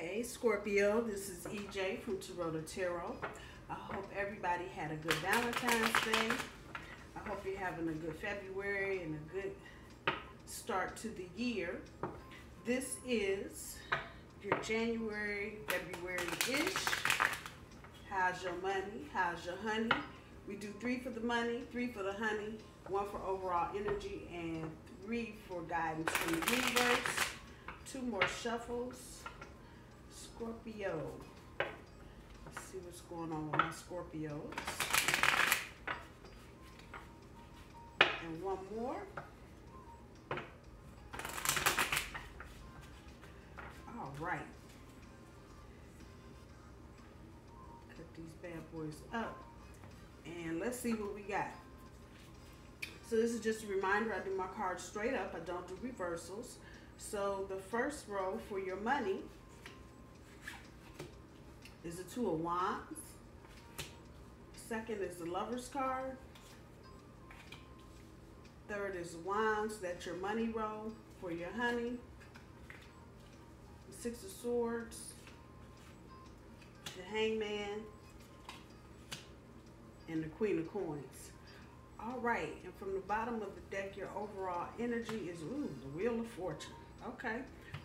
Hey Scorpio, this is EJ from Taurota Tarot. I hope everybody had a good Valentine's Day. I hope you're having a good February and a good start to the year. This is your January, February-ish. How's your money? How's your honey? We do 3 for the money, 3 for the honey, 1 for overall energy, and 3 for guidance from the universe. 2 more shuffles. Scorpio. Let's see what's going on with my Scorpios. And 1 more. All right. Cut these bad boys up. And let's see what we got. So this is just a reminder, I do my cards straight up. I don't do reversals. So the first row for your money is the 2 of Wands. Second is the Lover's card. Third is Wands. That's your money row for your honey. The 6 of Swords. The Hangman. And the Queen of Coins. All right, and from the bottom of the deck, your overall energy is, ooh, the Wheel of Fortune. Okay.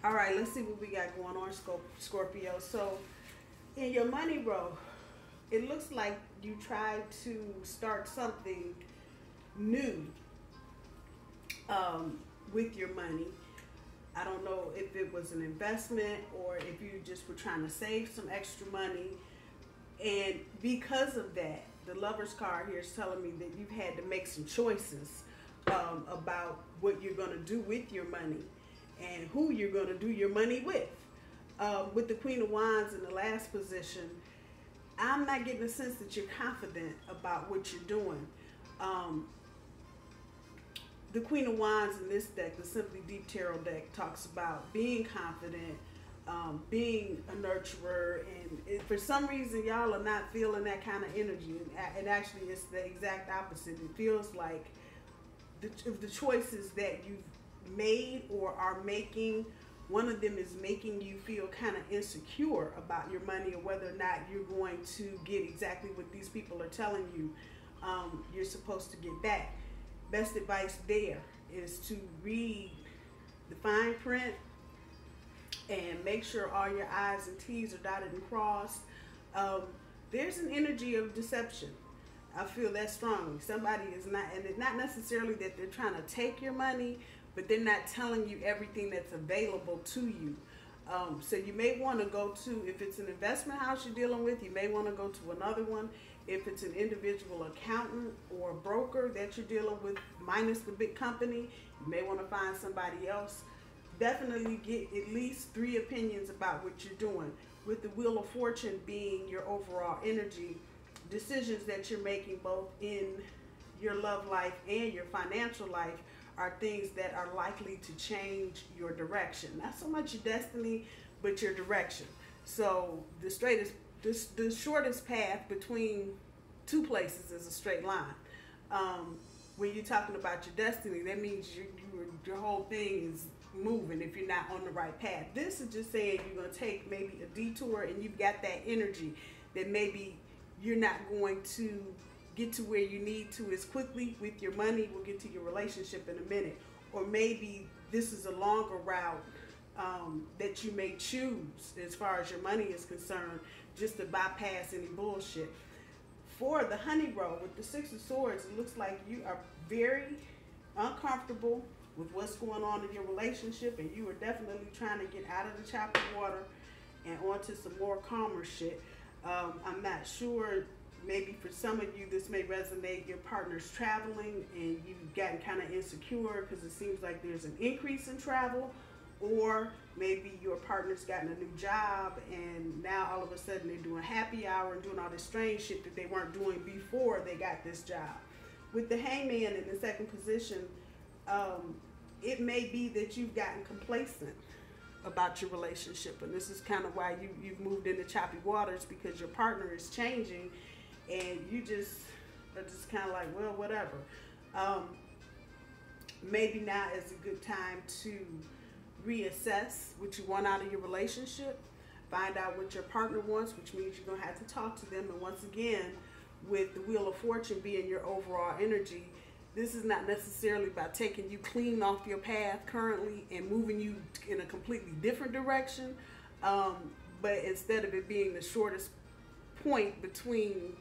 All right, let's see what we got going on, Scorpio. So in your money row, it looks like you tried to start something new with your money. I don't know if it was an investment or if you just were trying to save some extra money. And because of that, the Lover's card here is telling me that you've had to make some choices about what you're going to do with your money and who you're going to do your money with. With the Queen of Wands in the last position, I'm not getting a sense that you're confident about what you're doing. The Queen of Wands in this deck, the Simply Deep Tarot deck, talks about being confident, being a nurturer, and for some reason y'all are not feeling that kind of energy, and actually it's the exact opposite. It feels like the choices that you've made or are making, one of them is making you feel kind of insecure about your money or whether or not you're going to get exactly what these people are telling you you're supposed to get back. Best advice there is to read the fine print and make sure all your I's and T's are dotted and crossed. There's an energy of deception. I feel that strongly. Somebody is not, and it's not necessarily that they're trying to take your money, but they're not telling you everything that's available to you. So you may want to go to, if it's an investment house you're dealing with, you may want to go to another one. If it's an individual accountant or broker that you're dealing with, minus the big company, you may want to find somebody else. Definitely get at least 3 opinions about what you're doing. With the Wheel of Fortune being your overall energy, decisions that you're making both in your love life and your financial life are things that are likely to change your direction. Not so much your destiny, but your direction. So the shortest path between 2 places is a straight line. When you're talking about your destiny, that means your whole thing is moving if you're not on the right path. This is just saying you're going to take maybe a detour and you've got that energy that maybe you're not going to get to where you need to as quickly with your money. We'll get to your relationship in a minute. Or maybe this is a longer route that you may choose as far as your money is concerned, just to bypass any bullshit. For the honey row with the 6 of Swords, it looks like you are very uncomfortable with what's going on in your relationship, and you are definitely trying to get out of the choppy water and onto some more calmer shit. I'm not sure, maybe for some of you this may resonate. Your partner's traveling and you've gotten kind of insecure because it seems like there's an increase in travel, or maybe your partner's gotten a new job and now all of a sudden they're doing happy hour and doing all this strange shit that they weren't doing before they got this job. With the Hangman in the second position, it may be that you've gotten complacent about your relationship, and this is kind of why you've moved into choppy waters, because your partner is changing and you just are just kind of like, well, whatever. Maybe now is a good time to reassess what you want out of your relationship. Find out what your partner wants, which means you're going to have to talk to them. And once again, with the Wheel of Fortune being your overall energy, this is not necessarily about taking you clean off your path currently and moving you in a completely different direction. But instead of it being the shortest point between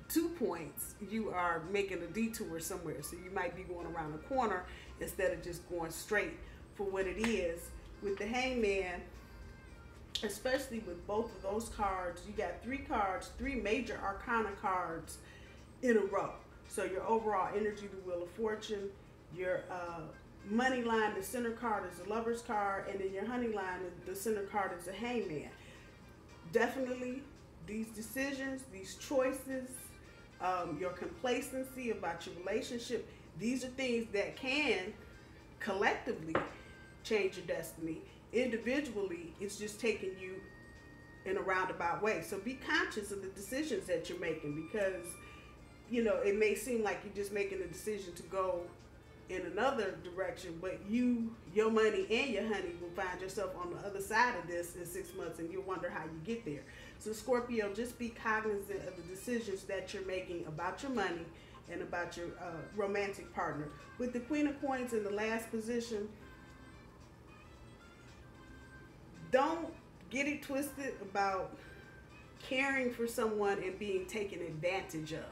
2 points, you are making a detour somewhere. So you might be going around a corner instead of just going straight for what it is. With the Hangman, especially with both of those cards, you got 3 cards, 3 major arcana cards in a row. So your overall energy, the Wheel of Fortune, your money line, the center card is the Lover's card, and then your honey line, the center card is the Hangman. Definitely these decisions, these choices, your complacency about your relationship, these are things that can collectively change your destiny. Individually, it's just taking you in a roundabout way. So be conscious of the decisions that you're making, because you know, it may seem like you're just making a decision to go in another direction, but your money and your honey will find yourself on the other side of this in 6 months, and you'll wonder how you get there. So Scorpio, just be cognizant of the decisions that you're making about your money and about your romantic partner. With the Queen of Coins in the last position, don't get it twisted about caring for someone and being taken advantage of.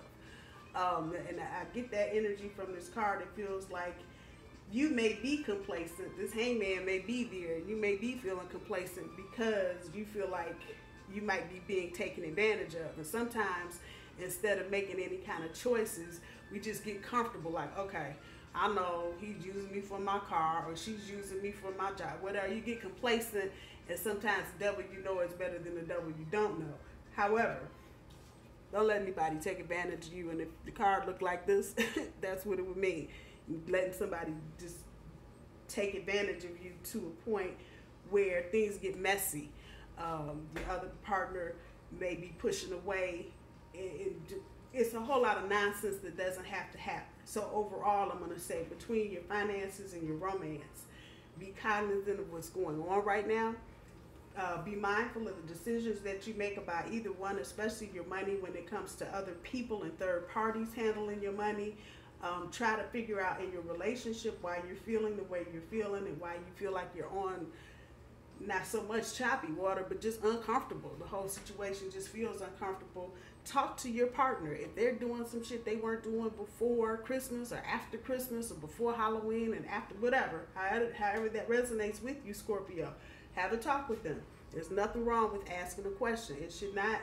And I get that energy from this card. It feels like you may be complacent. This Hangman may be there. You may be feeling complacent because you feel like you might be being taken advantage of. And sometimes, instead of making any kind of choices, we just get comfortable. Like, okay, I know he's using me for my car, or she's using me for my job. Whatever. You get complacent, and sometimes the devil you know is better than the devil you don't know. However, don't let anybody take advantage of you. And if the card looked like this, that's what it would mean. Letting somebody just take advantage of you to a point where things get messy. The other partner may be pushing away. It's a whole lot of nonsense that doesn't have to happen. So overall, I'm going to say, between your finances and your romance, be cognizant of what's going on right now. Be mindful of the decisions that you make about either one, especially your money when it comes to other people and third parties handling your money. Try to figure out in your relationship why you're feeling the way you're feeling, and why you feel like you're on not so much choppy water, but just uncomfortable. The whole situation just feels uncomfortable. Talk to your partner. If they're doing some shit they weren't doing before Christmas or after Christmas or before Halloween and after whatever, however that resonates with you, Scorpio, have a talk with them. There's nothing wrong with asking a question. It should not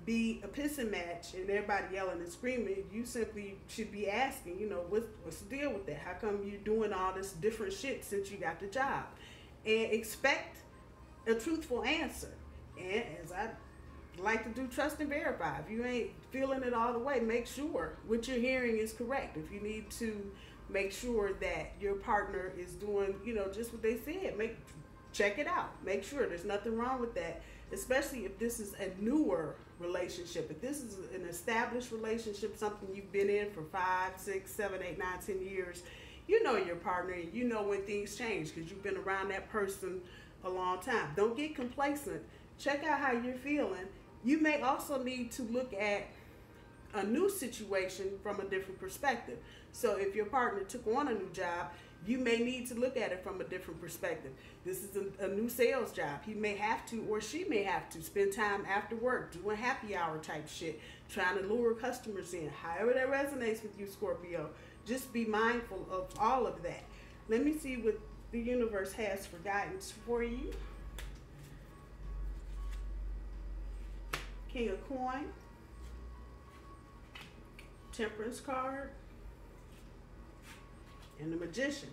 be a pissing match and everybody yelling and screaming. You simply should be asking, you know, what's the deal with that? How come you're doing all this different shit since you got the job? And expect a truthful answer. And as I like to do, trust and verify. If you ain't feeling it all the way, make sure what you're hearing is correct. If you need to make sure that your partner is doing, you know, just what they said, check it out. Make sure there's nothing wrong with that, especially if this is a newer relationship. If this is an established relationship, something you've been in for 5, 6, 7, 8, 9, 10 years, you know your partner, and you know when things change because you've been around that person a long time. Don't get complacent. Check out how you're feeling. You may also need to look at a new situation from a different perspective. So if your partner took on a new job, you may need to look at it from a different perspective. This is a new sales job. He may have to, or she may have to, spend time after work doing happy hour type shit, trying to lure customers in. However that resonates with you, Scorpio, just be mindful of all of that. Let me see what the universe has for guidance for you. King of Coin, Temperance card, and the Magician.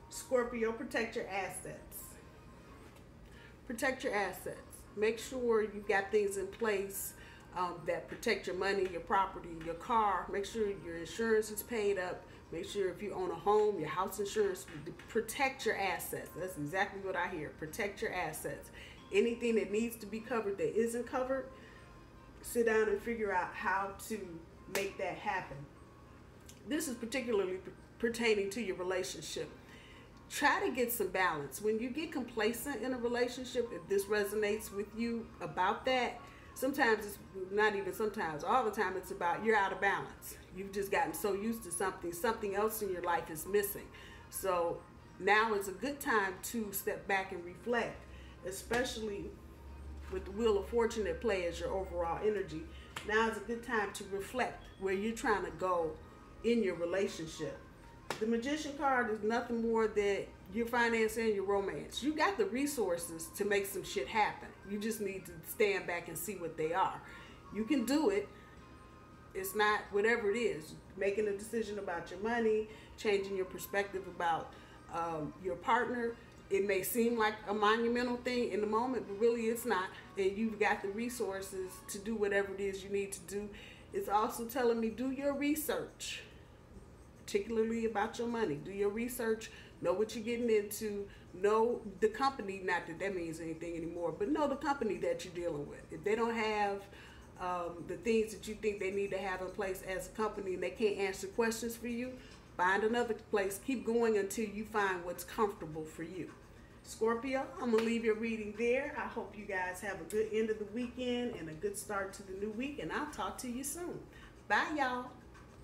Scorpio, protect your assets. Protect your assets. Make sure you've got things in place that protect your money, your property, your car. Make sure your insurance is paid up. Make sure if you own a home, your house insurance, protect your assets. That's exactly what I hear. Protect your assets. Anything that needs to be covered that isn't covered, sit down and figure out how to make that happen. This is particularly pertaining to your relationship. try to get some balance. When you get complacent in a relationship, if this resonates with you about that, sometimes it's not even sometimes, all the time it's about you're out of balance. You've just gotten so used to something else in your life is missing. So now is a good time to step back and reflect, especially with the Wheel of Fortune at play as your overall energy. Now is a good time to reflect where you're trying to go in your relationship. The Magician card is nothing more than your finance and your romance. You got the resources to make some shit happen. You just need to stand back and see what they are. You can do it. It's not whatever it is. Making a decision about your money, changing your perspective about your partner. It may seem like a monumental thing in the moment, but really it's not. And you've got the resources to do whatever it is you need to do. It's also telling me do your research, particularly about your money. Do your research, know what you're getting into, know the company, not that that means anything anymore, but know the company that you're dealing with. If they don't have the things that you think they need to have in place as a company and they can't answer questions for you, find another place. Keep going until you find what's comfortable for you. Scorpio, I'm going to leave your reading there. I hope you guys have a good end of the weekend and a good start to the new week, and I'll talk to you soon. Bye, y'all.